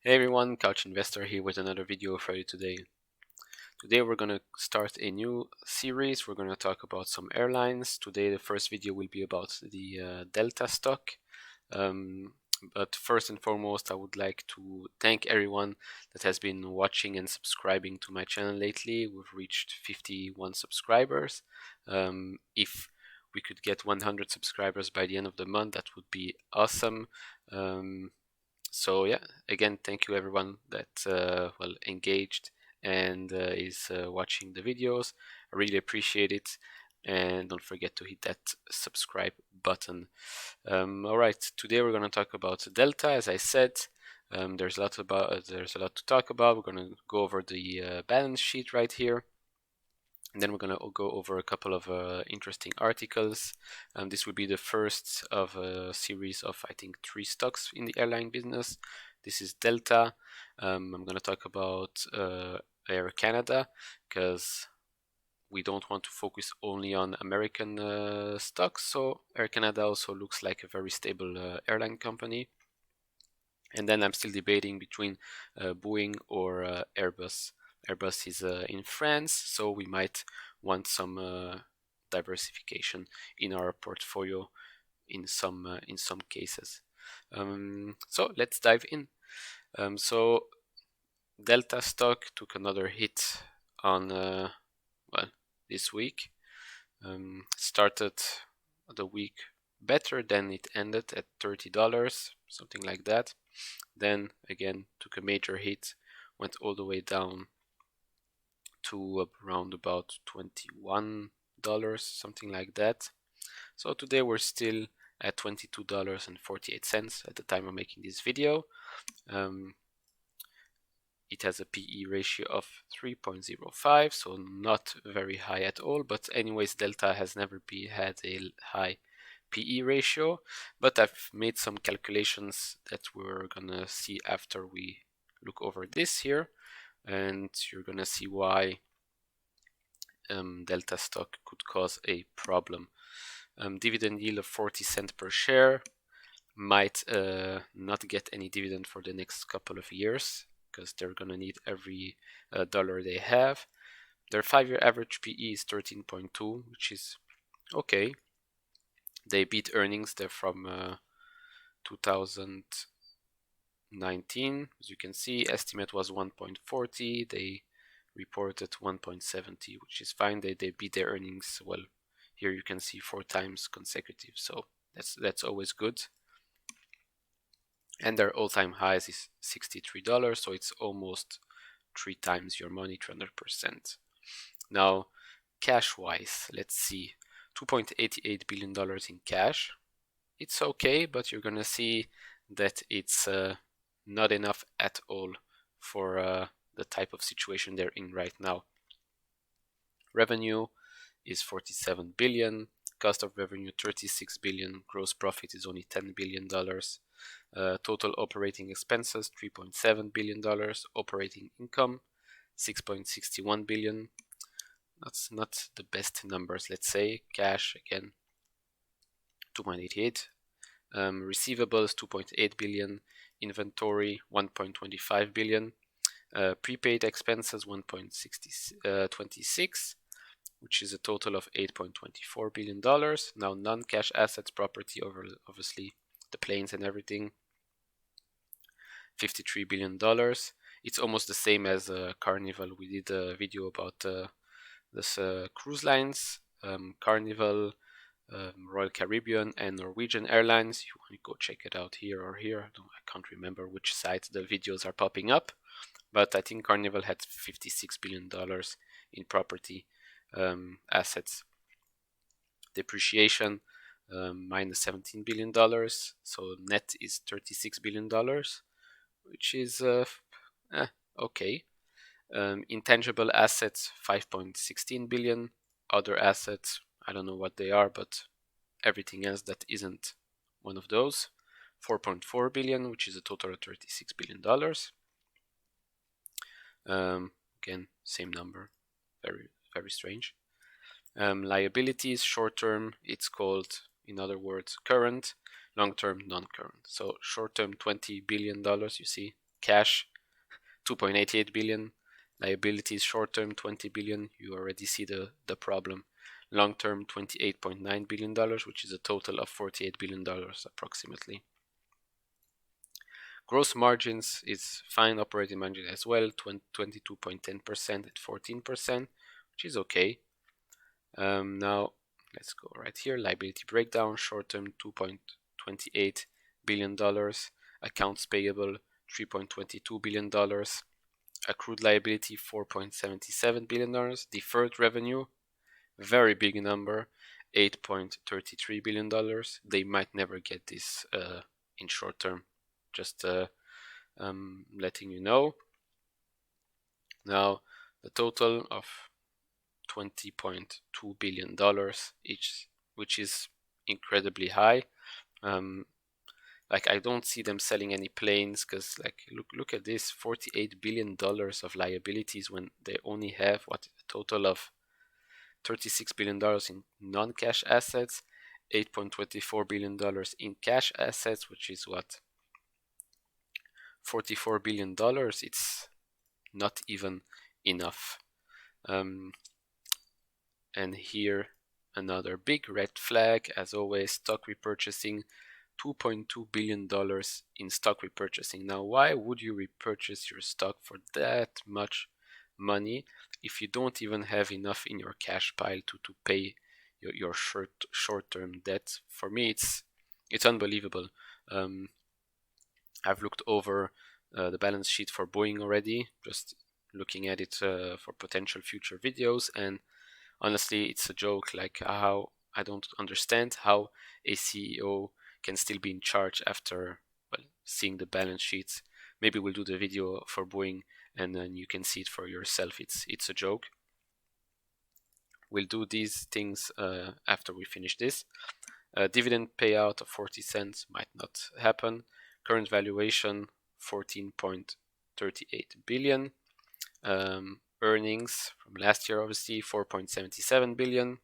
Hey everyone, Couch Investor here with another video for you today. Today we're going to start a new series. We're going to talk about some airlines. Today the first video will be about the Delta stock. But first and foremost, I would like to thank everyone that has been watching and subscribing to my channel lately. We've reached 51 subscribers. If we could get 100 subscribers by the end of the month, that would be awesome. So yeah, again, thank you everyone that engaged and is watching the videos. I really appreciate it, and don't forget to hit that subscribe button. All right, today we're going to talk about Delta. As I said, there's a lot to talk about. We're going to go over the balance sheet right here. And then we're going to go over a couple of interesting articles. This will be the first of a series of, I think, 3 stocks in the airline business. This is Delta. I'm going to talk about Air Canada because we don't want to focus only on American stocks. So Air Canada also looks like a very stable airline company. And then I'm still debating between Boeing or Airbus. Airbus is in France, so we might want some diversification in our portfolio in some cases. So let's dive in. So Delta stock took another hit on this week. Started the week better, then it ended at $30, something like that. Then again took a major hit, went all the way down to around about $21, something like that. So today we're still at $22.48 at the time of making this video. It has a PE ratio of 3.05, so not very high at all, but anyways, Delta has never had a high PE ratio, but I've made some calculations that we're gonna see after we look over this here, and you're gonna see why Delta stock could cause a problem. Dividend yield of 40 cents per share, might not get any dividend for the next couple of years because they're gonna need every dollar they have. Their 5-year average PE is 13.2, which is okay. They beat earnings. They're from 2019. As you can see, estimate was 1.40. They reported 1.70, which is fine. They beat their earnings. Well, here you can see 4 times consecutive, so that's always good. And their all-time highs is $63, so it's almost 3 times your money, 300%. Now, cash-wise, let's see, $2.88 billion in cash. It's okay, but you're gonna see that it's not enough at all for the type of situation they're in right now. Revenue is 47 billion, cost of revenue 36 billion, gross profit is only $10 billion, total operating expenses $3.7 billion, operating income $6.61 billion. That's not the best numbers, let's say. Cash again 2.88, receivables 2.8 billion, inventory 1.25 billion, prepaid expenses 1.26, which is a total of $8.24 billion. Now non-cash assets, property, obviously the planes and everything, $53 billion. It's almost the same as Carnival. We did a video about this cruise lines, Carnival, Royal Caribbean, and Norwegian Airlines. You want to go check it out here or here. I can't remember which site the videos are popping up, but I think Carnival had $56 billion in property assets. Depreciation minus $17 billion, so net is $36 billion, which is okay. Intangible assets 5.16 billion. Other assets, I don't know what they are, but everything else that isn't one of those, 4.4 billion, which is a total of $36 billion. Again, same number, very strange. Liabilities, short term, it's called, in other words, current, long term, non-current. So short term, $20 billion, you see, cash 2.88 billion, liabilities short-term 20 billion. You already see the problem. Long-term $28.9 billion, which is a total of $48 billion approximately. Gross margins is fine, operating margin as well, 22.10% at 14%, which is okay. Now let's go right here. Liability breakdown, short-term $2.28 billion, accounts payable $3.22 billion, accrued liability $4.77 billion, deferred revenue, very big number, $8.33 billion. They might never get this in short term, just letting you know. Now the total of $20.2 billion each, which is incredibly high. Like I don't see them selling any planes, because like look at this, $48 billion of liabilities when they only have what, a total of $36 billion in non-cash assets, $8.24 billion in cash assets, which is what, $44 billion. It's not even enough. And here another big red flag, as always, stock repurchasing, $2.2 billion in stock repurchasing. Now, why would you repurchase your stock for that much money if you don't even have enough in your cash pile to pay your short-term debt? For me, it's unbelievable. I've looked over the balance sheet for Boeing already, just looking at it for potential future videos, and honestly, it's a joke. Like, how I don't understand how a CEO can still be in charge after, well, seeing the balance sheets. Maybe we'll do the video for Boeing and then you can see it for yourself. It's a joke. We'll do these things after we finish this. Dividend payout of 40 cents might not happen. Current valuation 14.38 billion. Earnings from last year, obviously 4.77 billion.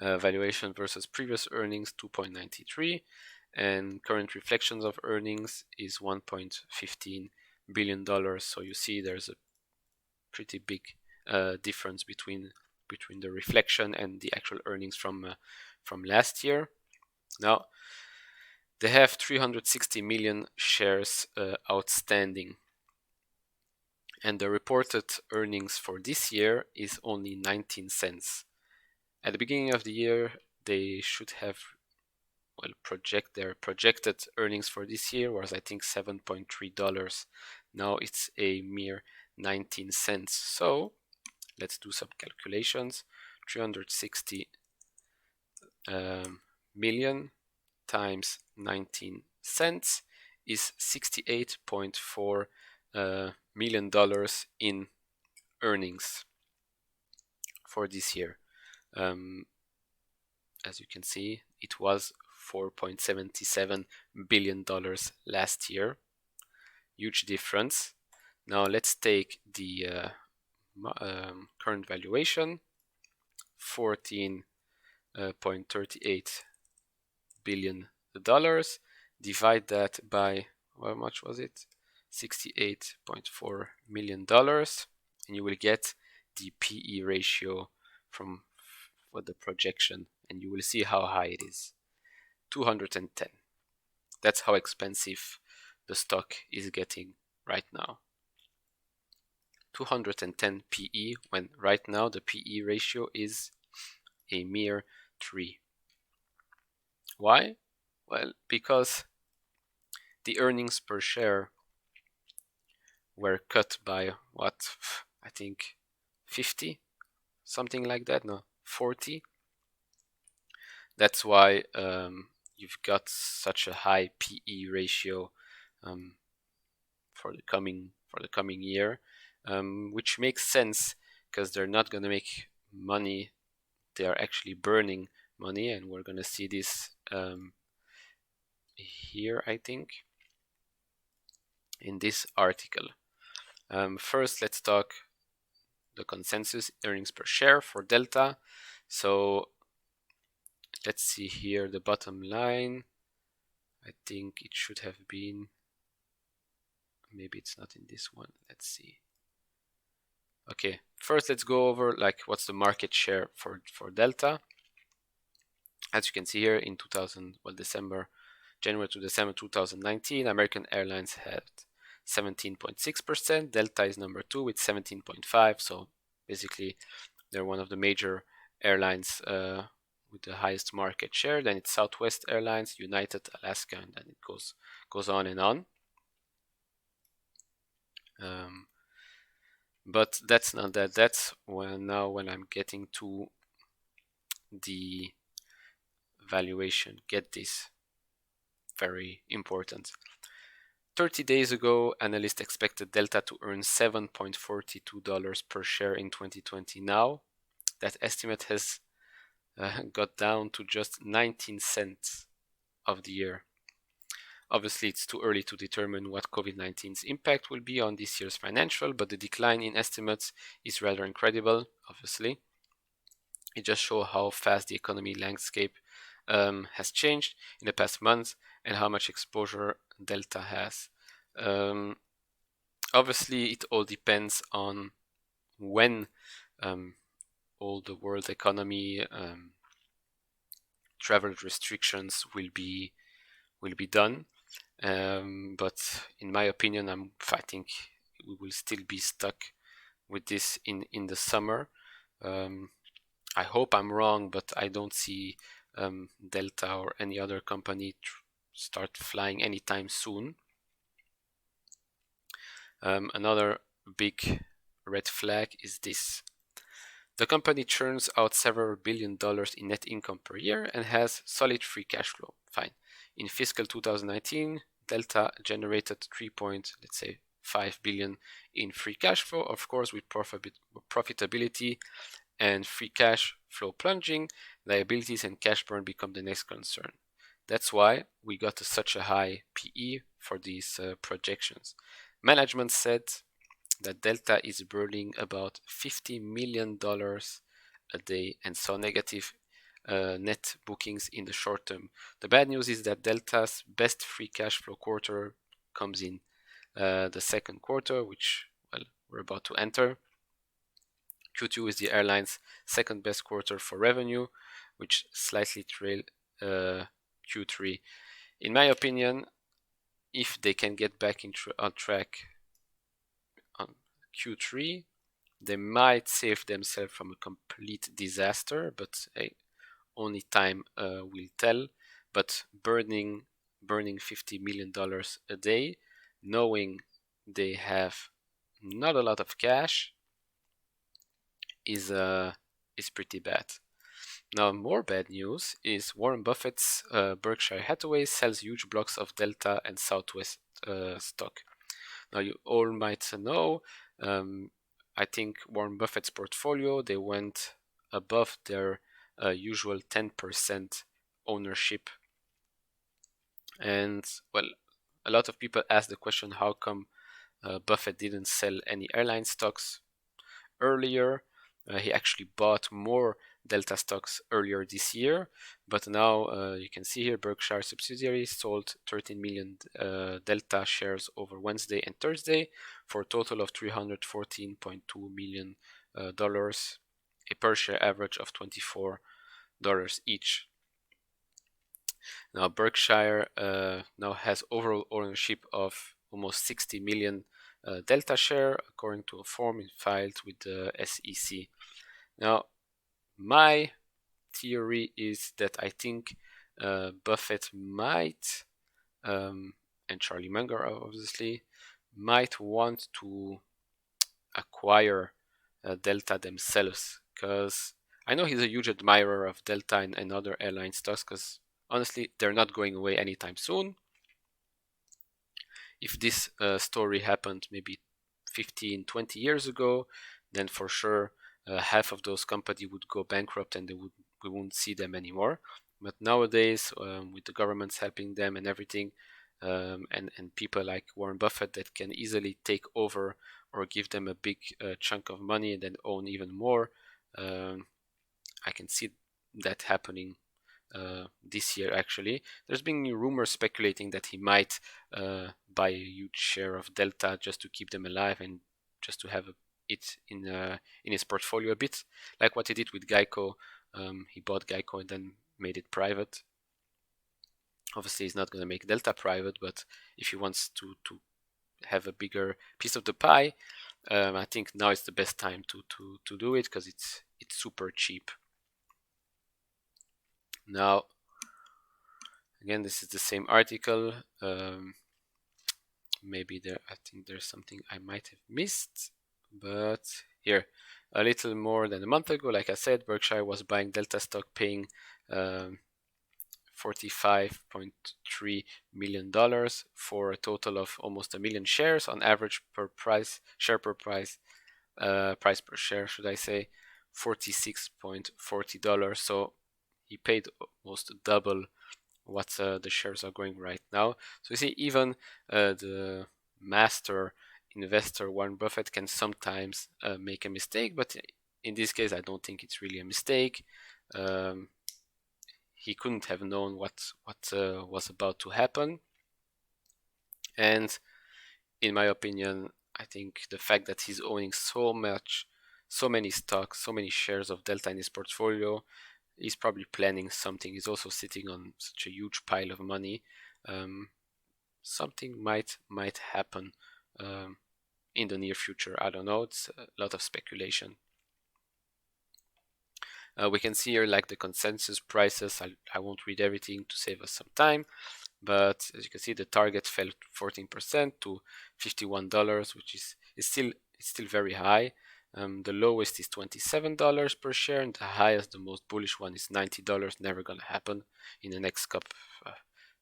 Valuation versus previous earnings 2.93, and current reflections of earnings is $1.15 billion. So you see there's a pretty big difference between the reflection and the actual earnings from last year. Now they have 360 million shares outstanding, and the reported earnings for this year is only 19 cents. At the beginning of the year, they should have, well, their projected earnings for this year was, I think, $7.3. Now it's a mere 19 cents. So let's do some calculations. 360 million times 19 cents is $68.4 million in earnings for this year. As you can see, it was $4.77 billion last year. Huge difference. Now let's take the current valuation, $14.38 billion, divide that by, how much was it? $68.4 million, and you will get the PE ratio for the projection, and you will see how high it is. 210. That's how expensive the stock is getting right now. 210 PE, when right now the PE ratio is a mere 3. Why? Well, because the earnings per share were cut by what, I think 50, something like that. No, 40. That's why you've got such a high PE ratio for the coming year, which makes sense because they're not going to make money. They are actually burning money, and we're going to see this here, I think, in this article. First, let's talk the consensus earnings per share for Delta. So let's see here the bottom line. I think it should have been maybe it's not in this one. Let's see. Okay, first let's go over like what's the market share for Delta. As you can see here in January to December 2019, American Airlines had 17.6%. Delta is number 2 with 17.5%. So basically, they're one of the major airlines with the highest market share. Then it's Southwest Airlines, United, Alaska, and then it goes on and on. But that's not that. That's when I'm getting to the valuation. Get this, very important. 30 days ago, analysts expected Delta to earn $7.42 per share in 2020. Now, that estimate has got down to just 19 cents of the year. Obviously, it's too early to determine what COVID-19's impact will be on this year's financial, but the decline in estimates is rather incredible, obviously. It just shows how fast the economy landscape has changed in the past months and how much exposure Delta has. Obviously, it all depends on when all the world economy travel restrictions will be done. But in my opinion, I think we will still be stuck with this in the summer. I hope I'm wrong, but I don't see Delta or any other company start flying anytime soon. Another big red flag is this. The company churns out several $billion in net income per year and has solid free cash flow. Fine. In fiscal 2019, Delta generated $3.5 billion in free cash flow. Of course, with profitability and free cash flow plunging, liabilities and cash burn become the next concern. That's why we got to such a high PE for these projections. Management said that Delta is burning about $50 million a day and saw negative net bookings in the short term. The bad news is that Delta's best free cash flow quarter comes in the second quarter, which we're about to enter. Q2 is the airline's second best quarter for revenue, which slightly trailed Q3. In my opinion, if they can get back on track on Q3, they might save themselves from a complete disaster, but only time will tell. But burning $50 million a day, knowing they have not a lot of cash, is pretty bad. Now, more bad news is Warren Buffett's Berkshire Hathaway sells huge blocks of Delta and Southwest stock. Now, you all might know, I think Warren Buffett's portfolio, they went above their usual 10% ownership. And, well, a lot of people ask the question, how come Buffett didn't sell any airline stocks earlier? He actually bought more Delta stocks earlier this year, but now you can see here Berkshire subsidiary sold 13 million Delta shares over Wednesday and Thursday for a total of $314.2 million, a per share average of $24 each. Now Berkshire now has overall ownership of almost 60 million Delta share, according to a form filed with the SEC. Now, my theory is that I think Buffett might, and Charlie Munger obviously, might want to acquire Delta themselves, because I know he's a huge admirer of Delta and other airline stocks, because honestly, they're not going away anytime soon. If this story happened maybe 15, 20 years ago, then for sure half of those companies would go bankrupt and we won't see them anymore. But nowadays, with the governments helping them and everything, and people like Warren Buffett that can easily take over or give them a big chunk of money and then own even more, I can see that happening this year. Actually, there's been rumors speculating that he might buy a huge share of Delta just to keep them alive and just to have it in his portfolio a bit, like what he did with Geico. He bought Geico and then made it private. Obviously, he's not going to make Delta private, but if he wants to have a bigger piece of the pie, I think now is the best time to do it because it's super cheap. Now, again, this is the same article. Maybe I think there's something I might have missed, but here, a little more than a month ago, like I said, Berkshire was buying Delta stock, paying $45.3 million for a total of almost 1 million shares on average per price, price per share, should I say, $46.40. So he paid almost double what the shares are going right now. So you see, even the master investor Warren Buffett can sometimes make a mistake, but in this case, I don't think it's really a mistake. He couldn't have known what was about to happen, and in my opinion, I think the fact that he's owning so many stocks, so many shares of Delta in his portfolio, he's probably planning something. He's also sitting on such a huge pile of money. Something might happen in the near future. I don't know. It's a lot of speculation. We can see here like the consensus prices. I won't read everything to save us some time, but as you can see, the target fell 14% to $51, which is still very high. The lowest is $27 per share, and the highest, the most bullish one, is $90. Never gonna happen in the next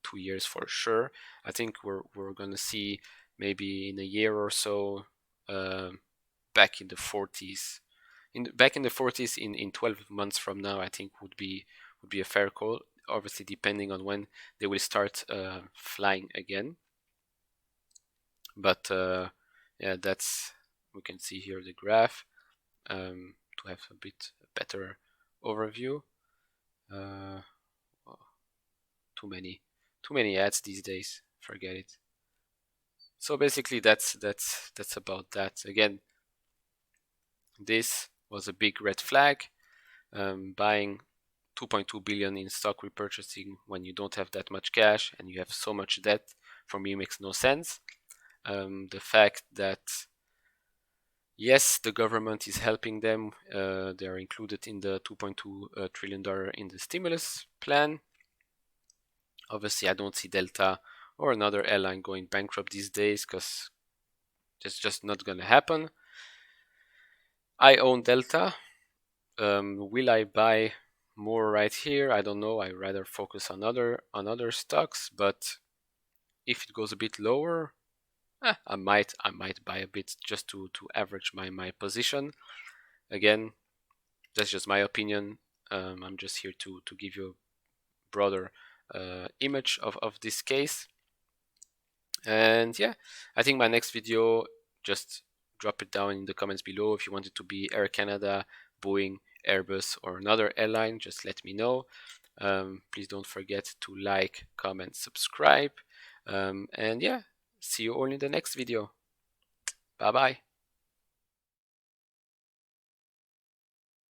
2 years for sure. I think we're gonna see maybe in a year or so back in the 40s. Back in the 40s in 12 months from now, I think would be a fair call. Obviously, depending on when they will start flying again. But yeah, that's, we can see here the graph to have a bit better overview. Too many ads these days. Forget it. So basically, that's about that. Again, this was a big red flag. Buying 2.2 billion in stock repurchasing when you don't have that much cash and you have so much debt, for me, makes no sense. The fact that yes, the government is helping them, they are included in the $2.2 trillion in the stimulus plan. Obviously, I don't see Delta or another airline going bankrupt these days because it's just not going to happen. I own Delta. Will I buy more right here? I don't know. I rather focus on other stocks, but if it goes a bit lower, I might buy a bit just to average my position. Again, that's just my opinion. I'm just here to give you a broader image of this case. And yeah, I think my next video, just drop it down in the comments below if you want it to be Air Canada, Boeing, Airbus, or another airline. Just let me know. Please don't forget to like, comment, subscribe, and yeah, see you all in the next video. Bye bye.